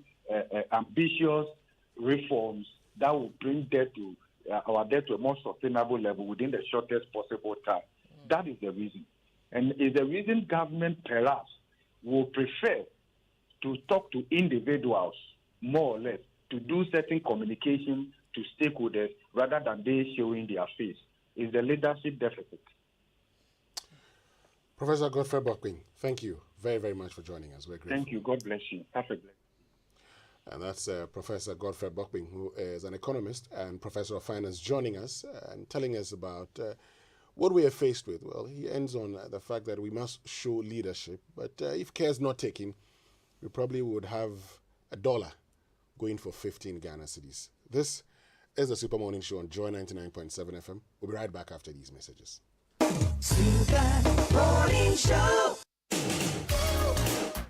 ambitious reforms that will bring our debt to a more sustainable level within the shortest possible time. That is the reason. And is the reason government perhaps will prefer to talk to individuals more or less, to do certain communication to stakeholders rather than they showing their face. Is the leadership deficit. Professor Godred Bokpin, thank you very, very much for joining us. We're grateful. Thank you. God bless you. Have a blessing. And that's Professor Godred Bokpin, who is an economist and professor of finance, joining us and telling us about what we are faced with. Well, he ends on the fact that we must show leadership, but if care is not taken, we probably would have $1 going for 15 Ghana cedis. This is the Super Morning Show on Joy 99.7 FM. We'll be right back after these messages. Super Morning Show.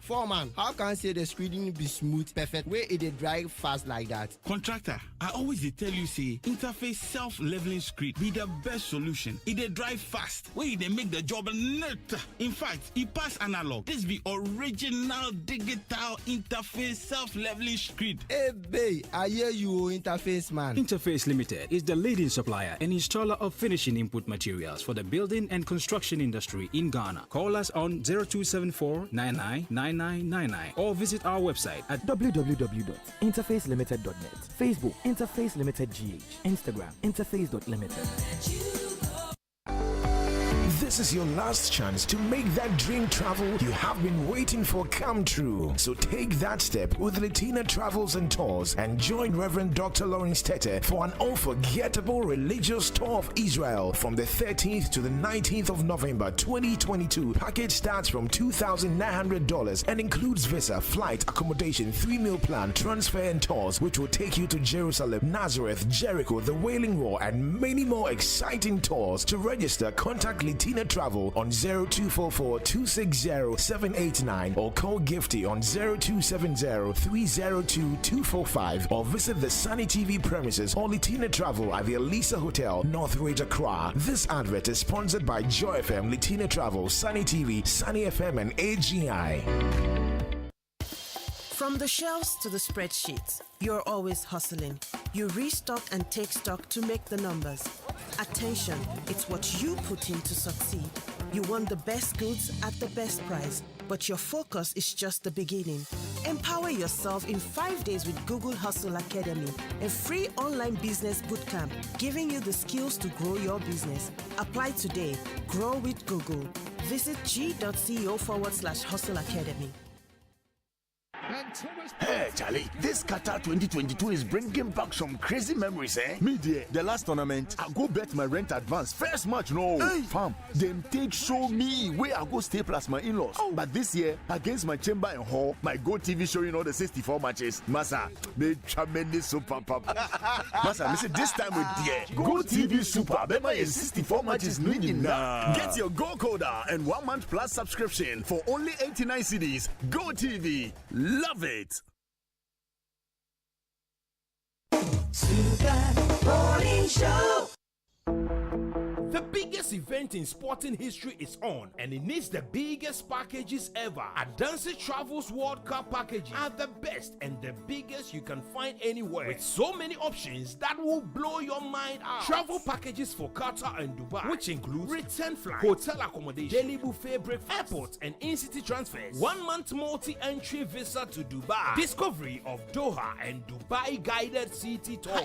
Foreman, how can I say the screening be smooth, perfect, where it dey drive fast like that? Contractor, I always dey tell you say interface self-leveling screen be the best solution. It dey drive fast, where it dey make the job neat. In fact, it pass analog. This be original digital interface self-leveling screen. Hey, babe, I hear you, interface man. Interface Limited is the leading supplier and installer of finishing input materials for the building and construction industry in Ghana. Call us on 0274 9999 or visit our website at www.interfacelimited.net. Facebook Interface Limited GH. Instagram Interface.limited. This is your last chance to make that dream travel you have been waiting for come true. So take that step with Latina Travels and Tours and join Reverend Dr. Lawrence Tete for an unforgettable religious tour of Israel from the 13th to the 19th of November 2022. Package starts from $2,900 and includes visa, flight, accommodation, 3-meal plan, transfer and tours, which will take you to Jerusalem, Nazareth, Jericho, the Wailing Wall, and many more exciting tours. To register, contact Latina Travel on 0244-260-789 or call Gifty on 0270-302-245 or visit the Sunny TV premises or Latina Travel at the Elisa Hotel, North Ridge, Accra. This advert is sponsored by Joy FM, Latina Travel, Sunny TV, Sunny FM, and AGI. From the shelves to the spreadsheets, you're always hustling. You restock and take stock to make the numbers. Attention, it's what you put in to succeed. You want the best goods at the best price, but your focus is just the beginning. Empower yourself in 5 days with Google Hustle Academy, a free online business bootcamp, giving you the skills to grow your business. Apply today. Grow with Google. Visit g.co/Hustle Academy. Hey, Charlie, this Qatar 2022 is bringing back some crazy memories, eh? Me dear, the last tournament, I go bet my rent advance. First match, no. Hey. Fam, them take show me where I go stay plus my in-laws. Oh. But this year, against my chamber and hall, my Go TV showing all the 64 matches. Masa, me tremendous super pop. Masa, me say this time with dear. Go TV Super, bema is 64 matches leading now. Get your Go Coder and 1 month plus subscription for only 89 cedis. Go TV. Love it. Super Morning Show. The biggest event in sporting history is on, and it needs the biggest packages ever. Adansi Travels World Cup packages are the best and the biggest you can find anywhere, with so many options that will blow your mind out. Travel packages for Qatar and Dubai, which includes return flight, hotel accommodation, daily buffet breakfast, airport and in-city transfers, 1 month multi-entry visa to Dubai, discovery of Doha and Dubai guided city tour,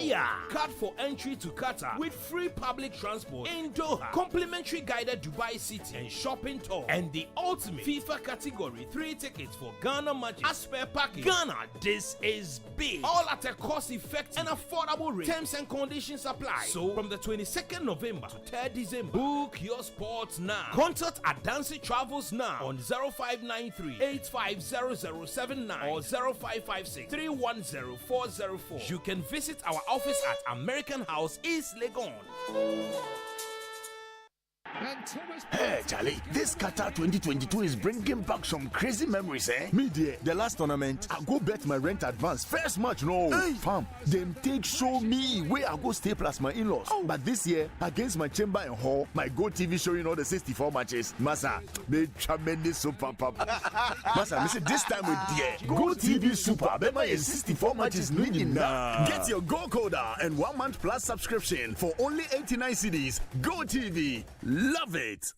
card for entry to Qatar with free public transport in Doha, complimentary guided Dubai city and shopping tour, and the ultimate FIFA category 3 tickets for Ghana matches as per package. Ghana, this is big, all at a cost-effective and affordable rate. Terms and conditions apply. So from the 22nd November to 3rd December, book your spots now. Contact Adansi Travels now on 0593-850079 or 0556-310404. You can visit our office at American House, East Legon. Hey, Charlie, this Qatar 2022 is bringing back some crazy memories, eh? Me there, the last tournament, I go bet my rent advance. First match, no. Hey. Fam, them take show me where I go stay plus my in-laws. But this year, against my chamber and hall, my Go TV showing all the 64 matches. Massa, me tremendous super pop. Massa, me say this time with the Go TV Super. Bema is 64 matches leading now. Get your Go Coder and 1 month plus subscription for only 89 cedis. Go TV. Love it.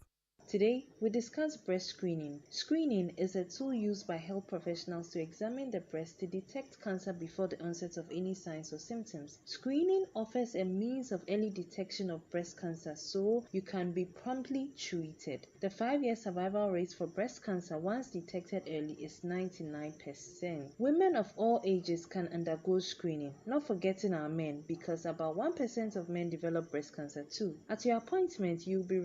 Today, we discuss breast screening. Screening is a tool used by health professionals to examine the breast to detect cancer before the onset of any signs or symptoms. Screening offers a means of early detection of breast cancer so you can be promptly treated. The 5-year survival rate for breast cancer once detected early is 99%. Women of all ages can undergo screening, not forgetting our men, because about 1% of men develop breast cancer too. At your appointment, you will be